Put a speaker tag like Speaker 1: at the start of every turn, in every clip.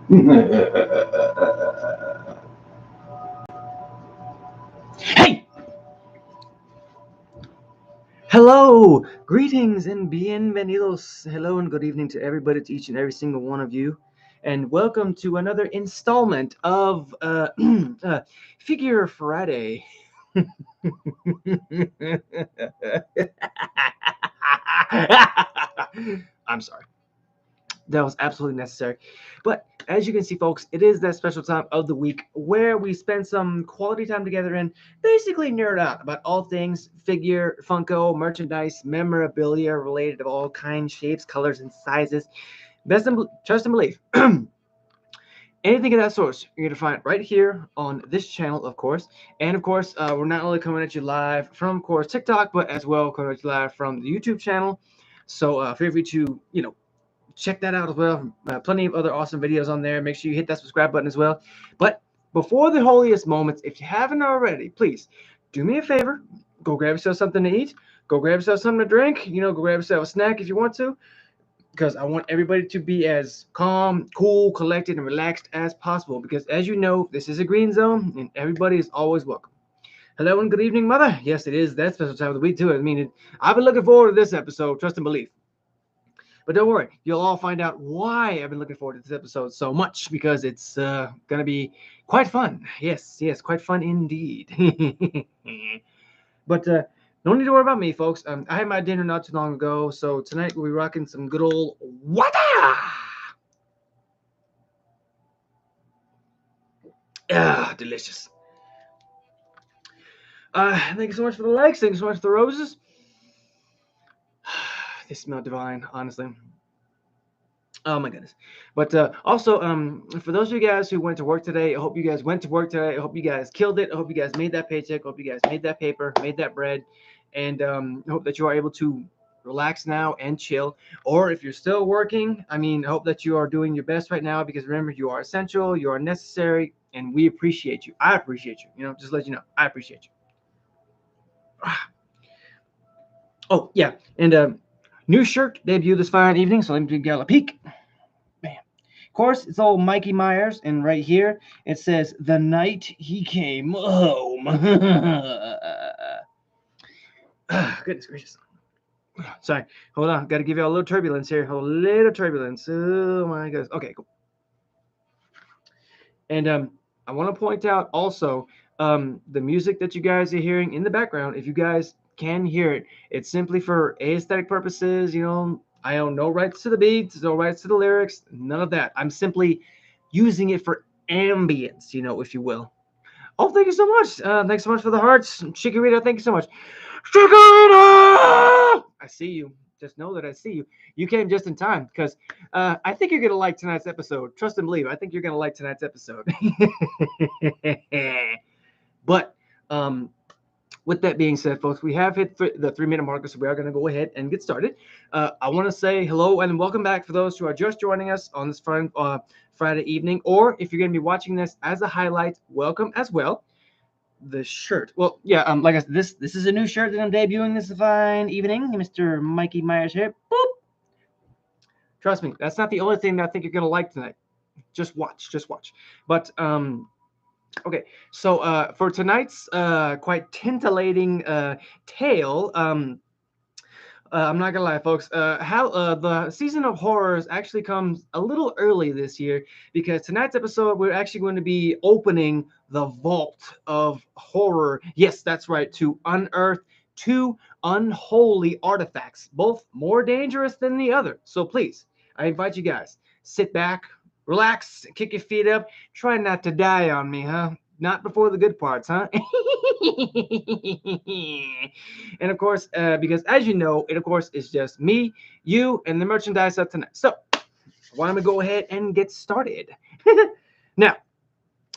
Speaker 1: Hey! Hello! Greetings and bienvenidos. Hello and good evening to everybody, to each and every single one of you. And welcome to another installment of Figure Friday. I'm sorry. That was absolutely necessary. But as you can see, folks, it is that special time of the week where we spend some quality time together and basically nerd out about all things figure, Funko, merchandise, memorabilia related of all kinds, shapes, colors, and sizes. Trust and believe. Anything of that sort, you're going to find right here on this channel, of course. And of course, we're not only coming at you live from, of course, TikTok, but as well coming at you live from the YouTube channel. So feel free to, check that out as well. Plenty of other awesome videos on there. Make sure you hit that subscribe button as well. But before the holiest moments, if you haven't already, please do me a favor. Go grab yourself something to eat. Go grab yourself something to drink. Go grab yourself a snack if you want to. Because I want everybody to be as calm, cool, collected, and relaxed as possible. Because as you know, this is a green zone, and everybody is always welcome. Hello and good evening, mother. Yes, it is that special time of the week too. I've been looking forward to this episode. Trust and believe. But don't worry, you'll all find out why I've been looking forward to this episode so much, because it's going to be quite fun. Yes, quite fun indeed. But no need to worry about me, folks. I had my dinner not too long ago, so tonight we'll be rocking some good old water. Ah, delicious. Thank you so much for the likes. Thank you so much for the roses. They smell divine, honestly. Oh my goodness. But also, for those of you guys who went to work today, I hope you guys went to work today. I hope you guys killed it. I hope you guys made that paycheck. I hope you guys made that paper, made that bread. And I hope that you are able to relax now and chill. Or if you're still working, I hope that you are doing your best right now, because remember, you are essential, you are necessary, and we appreciate you. I appreciate you. Just to let you know, I appreciate you. Oh, yeah. And new shirt debut this fine evening, so let me give you a peek. Bam. Of course, it's old Mikey Myers, and right here it says, "The night he came home." Goodness gracious. Sorry, hold on. Got to give you a little turbulence here. A little turbulence. Oh my goodness. Okay, cool. And I want to point out also the music that you guys are hearing in the background. If you guys can hear it, it's simply for aesthetic purposes. I own no rights to the beats, no rights to the lyrics, none of that. I'm simply using it for ambience, if you will. Oh, thank you so much. Thanks so much for the hearts. Chikorita, thank you so much. Chikorita! I see you. Just know that I see you. You came just in time, because I think you're going to like tonight's episode. Trust and believe. I think you're going to like tonight's episode. But with that being said, folks, we have hit the 3-minute marker, so we are going to go ahead and get started. I want to say hello and welcome back for those who are just joining us on this Friday evening, or if you're going to be watching this as a highlight, welcome as well. The shirt. Well, yeah, like I said, this is a new shirt that I'm debuting this fine evening. Mr. Mikey Myers here. Boop. Trust me, that's not the only thing that I think you're gonna like tonight. Just watch. But okay. So for tonight's quite titillating tale, I'm not gonna lie, folks. How the season of horrors actually comes a little early this year, because tonight's episode we're actually going to be opening the vault of horror. Yes, that's right. To unearth 2 unholy artifacts, both more dangerous than the other. So please, I invite you guys, sit back, relax, kick your feet up. Try not to die on me, huh? Not before the good parts, huh? And of course, because as you know, it of course is just me, you, and the merchandise up tonight. So why don't we go ahead and get started? Now,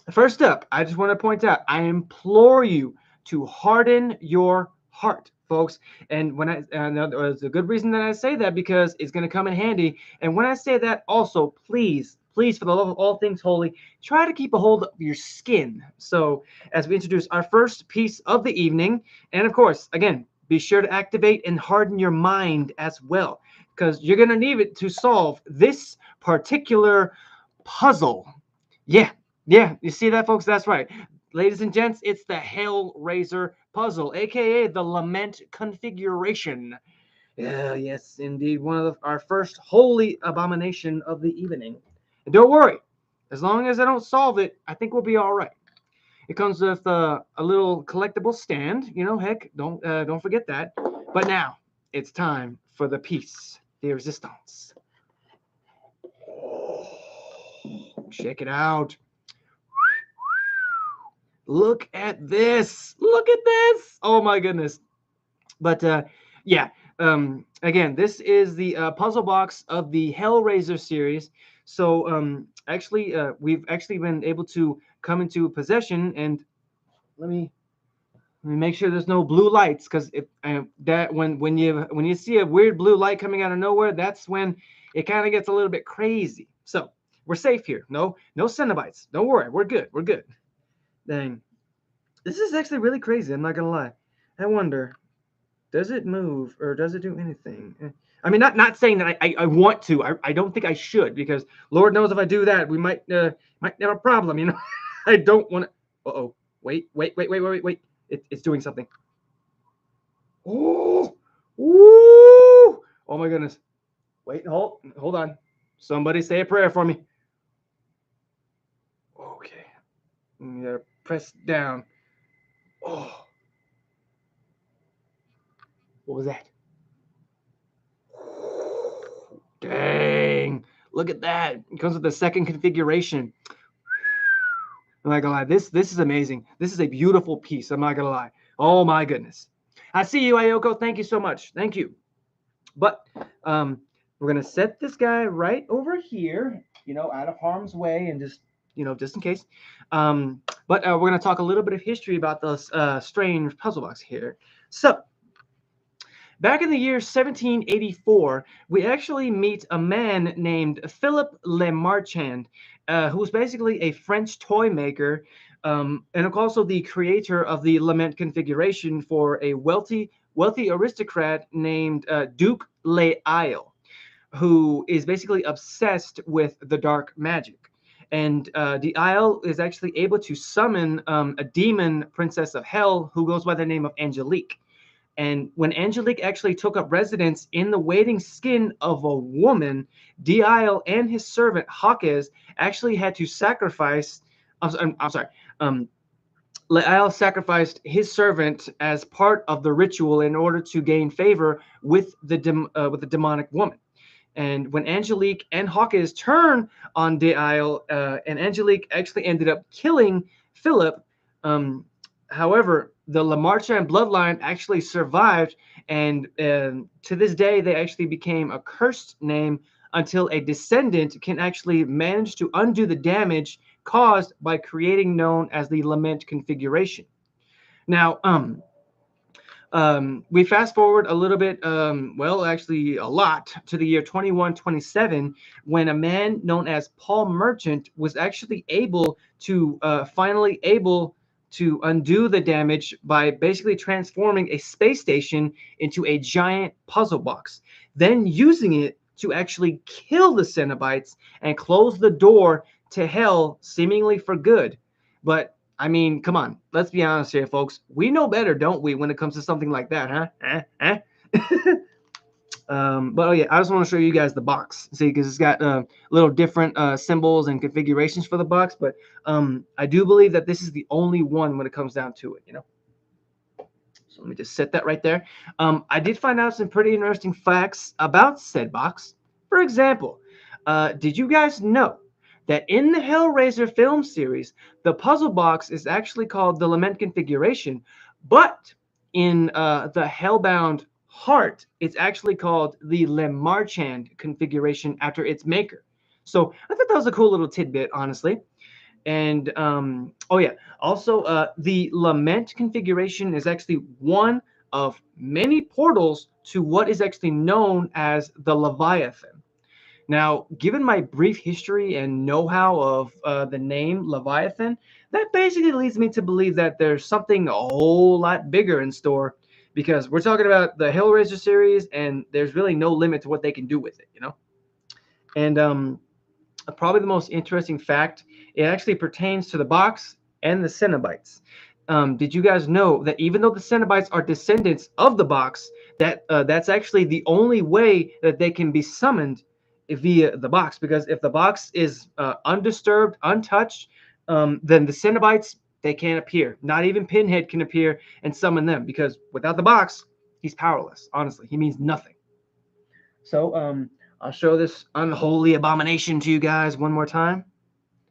Speaker 1: first up, I just want to point out, I implore you to harden your heart, folks. And when there's a good reason that I say that, because it's going to come in handy. And when I say that, also, please, for the love of all things holy, try to keep a hold of your skin. So as we introduce our first piece of the evening, and of course, again, be sure to activate and harden your mind as well, because you're going to need it to solve this particular puzzle. Yeah, yeah, you see that, folks? That's right. Ladies and gents, it's the Hellraiser puzzle, aka the Lament configuration. Yeah, yes, indeed. One of our first holy abomination of the evening. And don't worry, as long as I don't solve it, I think we'll be all right. It comes with a little collectible stand. You know, heck, don't forget that. But now it's time for the piece de resistance. Oh, check it out. Look at this. Look at this. Oh my goodness. But yeah, again, this is the puzzle box of the Hellraiser series. So actually, we've actually been able to come into possession. And let me make sure there's no blue lights, because if that when you see a weird blue light coming out of nowhere, that's when it kind of gets a little bit crazy. So we're safe here. No Cenobites. Don't worry. We're good. We're good. Dang. This is actually really crazy. I'm not gonna lie. I wonder, does it move or does it do anything? I mean, not saying that I want to. I don't think I should, because Lord knows if I do that, we might have a problem. You know, I don't want to. Uh-oh. Wait. It's doing something. Oh, woo! Oh my goodness. Wait, hold on. Somebody say a prayer for me. Okay. Yeah, press down. Oh, what was that? Dang. Look at that. It comes with the second configuration. I'm not gonna lie. This is amazing. This is a beautiful piece. I'm not gonna lie. Oh my goodness. I see you, Ayoko. Thank you so much. Thank you. But we're gonna set this guy right over here, you know, out of harm's way, and just, you know, just in case. But we're gonna talk a little bit of history about this strange puzzle box here. So back in the year 1784, we actually meet a man named Philip Le Marchand, who was basically a French toy maker, and also the creator of the lament configuration for a wealthy aristocrat named Duke Le Isle, who is basically obsessed with the dark magic. And the Isle is actually able to summon a demon princess of hell who goes by the name of Angelique. And when Angelique actually took up residence in the waiting skin of a woman, Dial and his servant Hawkes actually had to sacrifice. I'm sorry. Lael sacrificed his servant as part of the ritual in order to gain favor with the demonic woman. And when Angelique and Hawkes turned on Dial, and Angelique actually ended up killing Philip. However, the Lamarchand bloodline actually survived, and to this day, they actually became a cursed name until a descendant can actually manage to undo the damage caused by creating known as the Lament configuration. Now, we fast forward a little bit, well, actually a lot, to the year 2127, when a man known as Paul Merchant was actually able to finally able to undo the damage by basically transforming a space station into a giant puzzle box, then using it to actually kill the Cenobites and close the door to hell seemingly for good. But I mean, come on. Let's be honest here, folks. We know better, don't we, when it comes to something like that, huh? But oh yeah, I just want to show you guys the box. See, because it's got little different symbols and configurations for the box. But I do believe that this is the only one when it comes down to it, you know. So let me just set that right there. I did find out some pretty interesting facts about said box. For example, did you guys know that in the Hellraiser film series, the puzzle box is actually called the Lament configuration, but in the Hellbound Heart, it's actually called the Lemarchand configuration after its maker. So I thought that was a cool little tidbit, honestly. And oh yeah, also the Lament configuration is actually one of many portals to what is actually known as the Leviathan. Now, given my brief history and know-how of the name Leviathan, that basically leads me to believe that there's something a whole lot bigger in store, because we're talking about the Hellraiser series, and there's really no limit to what they can do with it, you know? And probably the most interesting fact, it actually pertains to the box and the Cenobites. Did you guys know that even though the Cenobites are descendants of the box, that's actually the only way that they can be summoned via the box? Because if the box is undisturbed, untouched, then the Cenobites, they can't appear. Not even Pinhead can appear and summon them, because without the box, he's powerless. Honestly, he means nothing. So I'll show this unholy abomination to you guys one more time.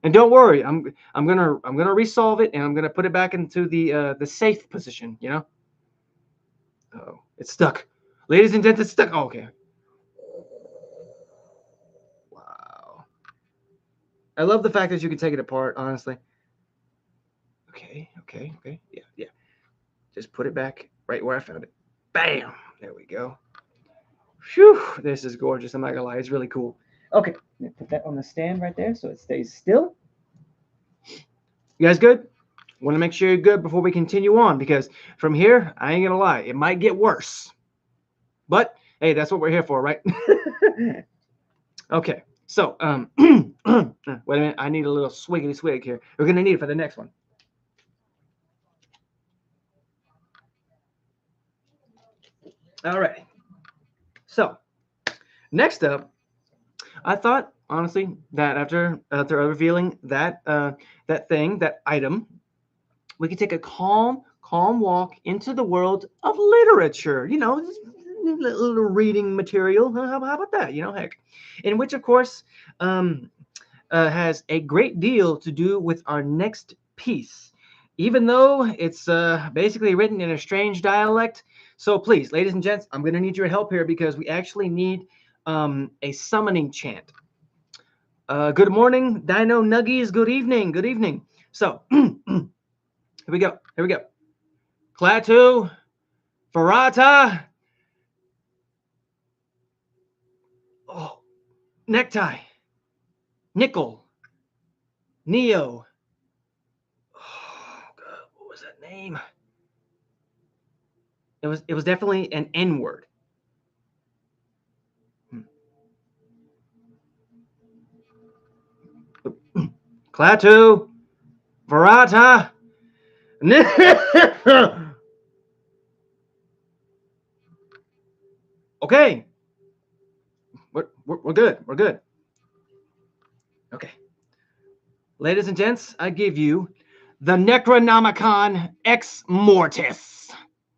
Speaker 1: And don't worry, I'm gonna resolve it, and I'm gonna put it back into the safe position. You know. Oh, it's stuck, ladies and gents. It's stuck. Oh, okay. Wow. I love the fact that you can take it apart. Honestly. Okay. Okay. Okay. Yeah. Yeah. Just put it back right where I found it. Bam. There we go. Phew. This is gorgeous. I'm not gonna lie. It's really cool. Okay. Put that on the stand right there so it stays still. You guys good? Want to make sure you're good before we continue on, because from here, I ain't gonna lie, it might get worse. But hey, that's what we're here for, right? Okay, so wait a minute, I need a little swiggity swig here. We're gonna need it for the next one. All right. So next up, I thought honestly that after revealing that item, we could take a calm walk into the world of literature. You know, little reading material. How about that? You know, heck, in which, of course, um, has a great deal to do with our next piece, even though it's basically written in a strange dialect. So please, ladies and gents, I'm going to need your help here, because we actually need a summoning chant. Good morning, Dino Nuggies. Good evening. Good evening. So here we go. Here we go. Klaatu, Farata, oh, Necktie, Nickel, Neo. Oh God, what was that name? It was definitely an N word. Klaatu, Verata. Okay, we're good. We're good. Okay, ladies and gents, I give you the Necronomicon Ex Mortis.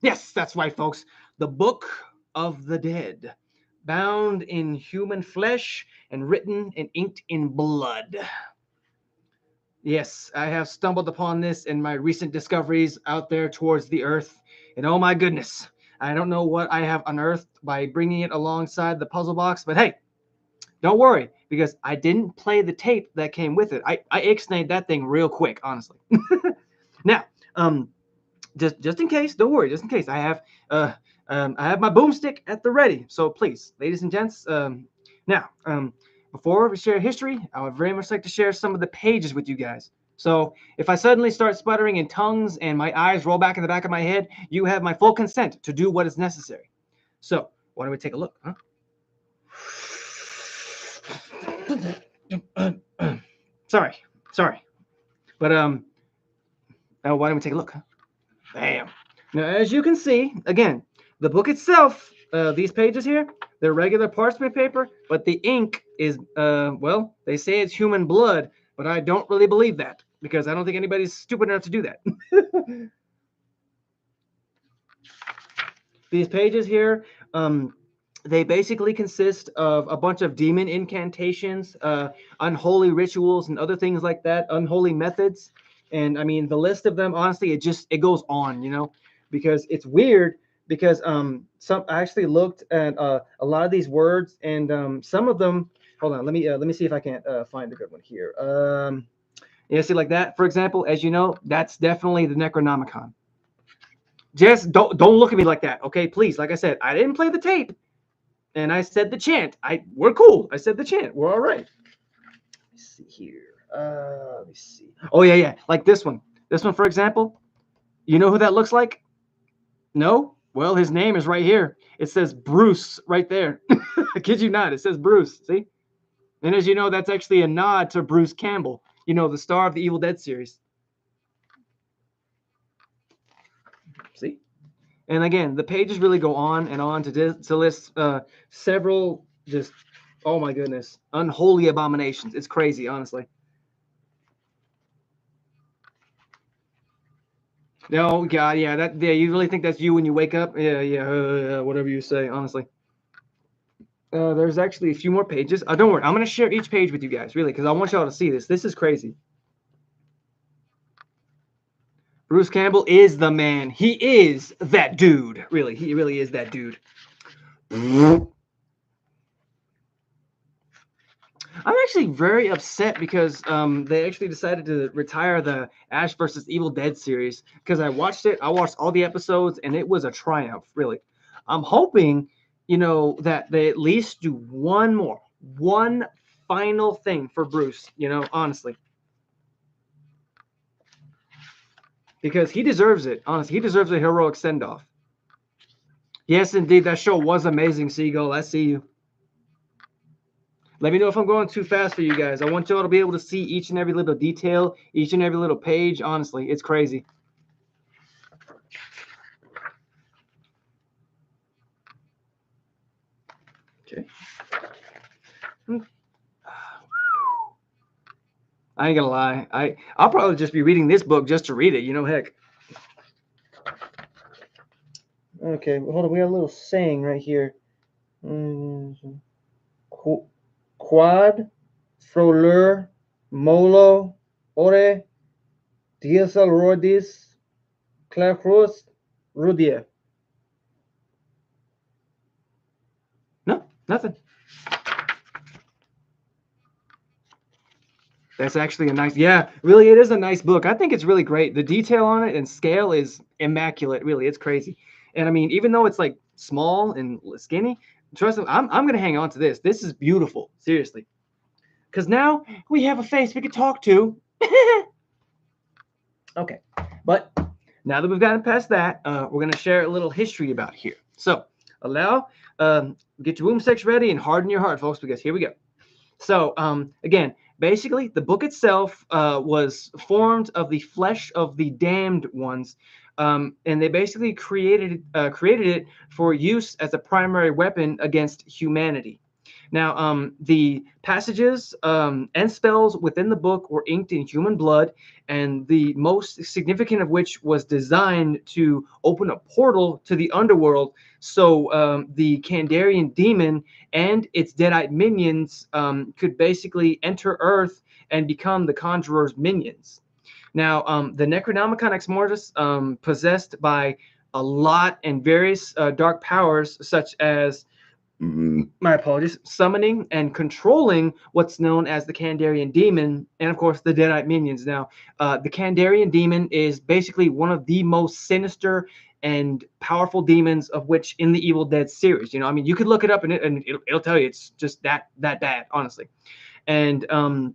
Speaker 1: Yes, that's right, folks. The Book of the Dead, bound in human flesh and written and inked in blood. Yes, I have stumbled upon this in my recent discoveries out there towards the earth. And oh my goodness, I don't know what I have unearthed by bringing it alongside the puzzle box, but hey, don't worry, because I didn't play the tape that came with it. I ixnayed that thing real quick, honestly. Now, just in case, don't worry, just in case, I have my boomstick at the ready. So please, ladies and gents, now, before we share history, I would very much like to share some of the pages with you guys. So if I suddenly start sputtering in tongues and my eyes roll back in the back of my head, you have my full consent to do what is necessary. So why don't we take a look, huh? Sorry. But now why don't we take a look, huh? Bam. Now, as you can see, again, the book itself, these pages here, they're regular parchment paper, but the ink is, well, they say it's human blood, but I don't really believe that, because I don't think anybody's stupid enough to do that. These pages here, they basically consist of a bunch of demon incantations, unholy rituals, and other things like that, unholy methods. And I mean, the list of them, honestly, it goes on, you know, because it's weird. Because some I actually looked at a lot of these words, and some of them. Hold on, let me see if I can find a good one here. Yeah, see, like that, for example, as you know, that's definitely the Necronomicon. Just don't look at me like that, okay? Please, like I said, I didn't play the tape, and I said the chant. We're cool. I said the chant. We're all right. Let me see here. Let me see. Oh yeah. Like this one. This one, for example. You know who that looks like? No? Well, his name is right here. It says Bruce right there. I kid you not. It says Bruce. See? And as you know, that's actually a nod to Bruce Campbell, the star of the Evil Dead series. See? And again, the pages really go on and on to list several just, oh my goodness, unholy abominations. It's crazy, honestly. Oh God, yeah, you really think that's you when you wake up? Yeah, whatever you say, honestly. There's actually a few more pages. Don't worry, I'm gonna share each page with you guys, really, because I want y'all to see this. This is crazy. Bruce Campbell is the man. He is that dude. Really, he really is that dude. I'm actually very upset because they actually decided to retire the Ash versus Evil Dead series because I watched it. I watched all the episodes and it was a triumph, really. I'm hoping, that they at least do one final thing for Bruce, honestly. Because he deserves it, honestly. He deserves a heroic send off. Yes, indeed. That show was amazing, Seagull. I see you. Let me know if I'm going too fast for you guys. I want y'all to be able to see each and every little detail, each and every little page. Honestly, it's crazy. Okay. I ain't gonna lie. I'll probably just be reading this book just to read it. Heck. Okay, hold on. We got a little saying right here. Quad, froleur, molo, ore, diesel rodis, clarus, rudia. No, nothing. That's actually a nice, yeah, really, it is a nice book. I think it's really great. The detail on it and scale is immaculate. Really, it's crazy. And I mean, even though it's like small and skinny, trust me, I'm gonna hang on to this. This is beautiful, seriously. Because now we have a face we can talk to. Okay, but now that we've gotten past that, we're gonna share a little history about here. So allow, get your womb sex ready and harden your heart, folks, because here we go. So again, basically, the book itself was formed of the flesh of the damned ones, and they basically created it for use as a primary weapon against humanity. Now, the passages and spells within the book were inked in human blood, and the most significant of which was designed to open a portal to the underworld so the Kandarian demon and its deadite minions could basically enter Earth and become the Conjurer's minions. Now, the Necronomicon Ex Mortis, possessed by a lot and various dark powers, such as my apologies, summoning and controlling what's known as the Kandarian demon, and of course the Deadite minions. Now, the Kandarian demon is basically one of the most sinister and powerful demons of which in the Evil Dead series. I mean, you could look it up and it'll tell you it's just that bad, honestly. And though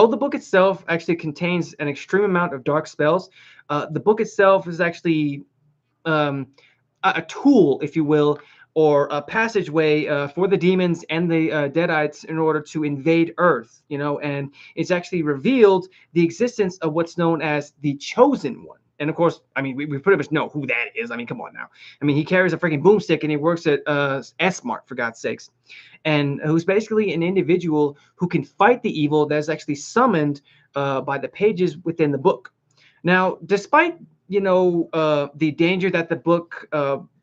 Speaker 1: the book itself actually contains an extreme amount of dark spells, the book itself is actually a tool, if you will, or a passageway for the demons and the Deadites in order to invade Earth, and it's actually revealed the existence of what's known as the Chosen One. And of course, I mean, we pretty much know who that is. I mean, come on now. I mean, he carries a freaking boomstick and he works at S-Mart, for God's sakes, and who's basically an individual who can fight the evil that's actually summoned by the pages within the book. Now, despite the danger that the book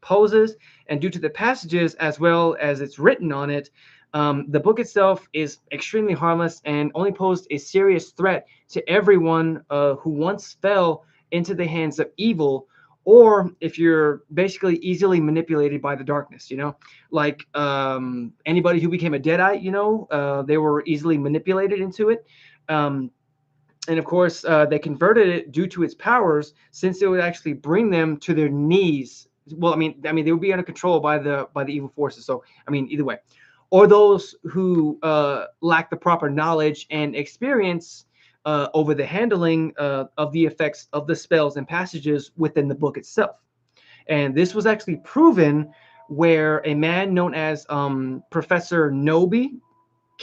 Speaker 1: poses, and due to the passages as well as it's written on it, the book itself is extremely harmless and only posed a serious threat to everyone who once fell into the hands of evil, or if you're basically easily manipulated by the darkness, like anybody who became a Deadite, they were easily manipulated into it. And of course, they converted it due to its powers, since it would actually bring them to their knees. Well, I mean, they would be under control by the evil forces. So, I mean, either way, or those who lack the proper knowledge and experience over the handling of the effects of the spells and passages within the book itself. And this was actually proven where a man known as Professor Noby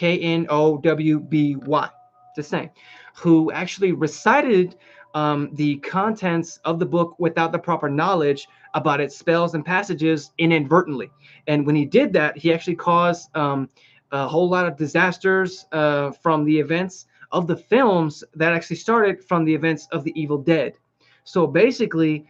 Speaker 1: Knowby, the same, who actually recited the contents of the book without the proper knowledge about its spells and passages inadvertently. And when he did that, he actually caused a whole lot of disasters from the events of the films that actually started from the events of the Evil Dead. So basically,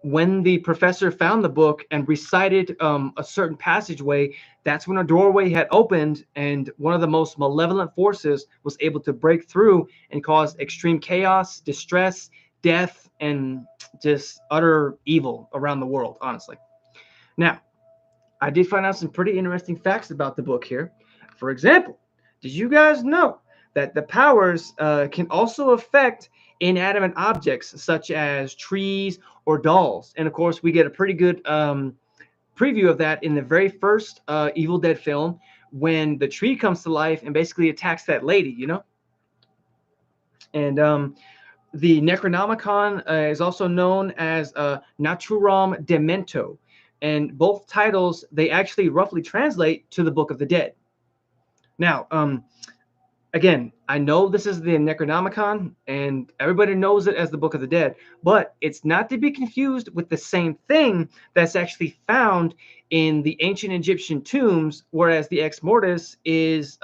Speaker 1: when the professor found the book and recited a certain passageway, that's when a doorway had opened, and one of the most malevolent forces was able to break through and cause extreme chaos, distress, death, and just utter evil around the world, honestly. Now, I did find out some pretty interesting facts about the book here. For example, did you guys know that the powers can also affect inanimate objects such as trees or dolls? And of course, we get a pretty good preview of that in the very first Evil Dead film when the tree comes to life and basically attacks that lady. And the Necronomicon is also known as Naturam Demento, and both titles they actually roughly translate to the Book of the Dead. Now, again, I know this is the Necronomicon, and everybody knows it as the Book of the Dead, but it's not to be confused with the same thing that's actually found in the ancient Egyptian tombs, whereas the Ex Mortis is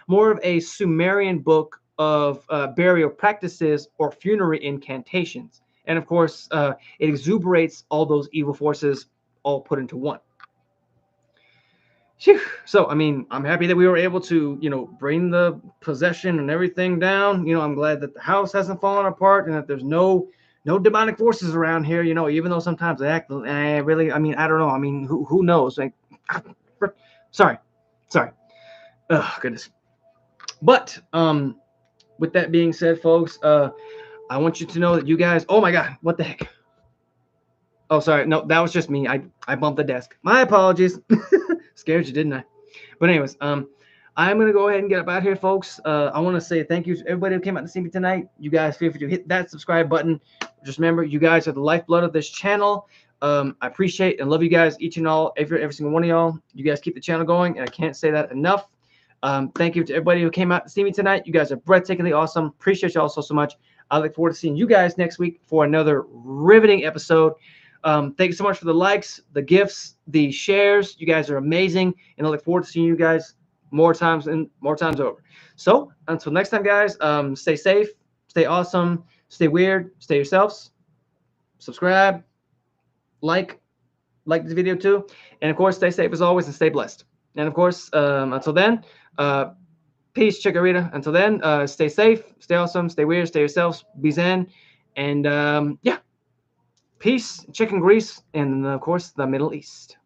Speaker 1: more of a Sumerian book of burial practices or funerary incantations. And of course, it exuberates all those evil forces all put into one. Phew. So, I mean, I'm happy that we were able to, bring the possession and everything down. I'm glad that the house hasn't fallen apart and that there's no demonic forces around here. Even though sometimes they act really. I mean, I don't know. I mean, who knows? Like, sorry. Oh goodness. But with that being said, folks, I want you to know that you guys. Oh my God, what the heck? Oh, sorry. No, that was just me. I bumped the desk. My apologies. Scared you, didn't I? But anyways, I'm gonna go ahead and get up out here, folks. I want to say thank you to everybody who came out to see me tonight. You guys feel free to hit that subscribe button. Just remember, you guys are the lifeblood of this channel. I appreciate and love you guys, each and all, every single one of y'all. You guys keep the channel going, and I can't say that enough. Thank you to everybody who came out to see me tonight. You guys are breathtakingly awesome. Appreciate y'all so much. I look forward to seeing you guys next week for another riveting episode. Thank you so much for the likes, the gifts, the shares. You guys are amazing, and I look forward to seeing you guys more times over. So until next time, guys, stay safe, stay awesome, stay weird, stay yourselves, subscribe, like the video too, and of course, stay safe as always and stay blessed. And of course, until then, peace, Chikorita. Until then, stay safe, stay awesome, stay weird, stay yourselves, be zen, and yeah. Peace, chicken grease, and of course, the Middle East.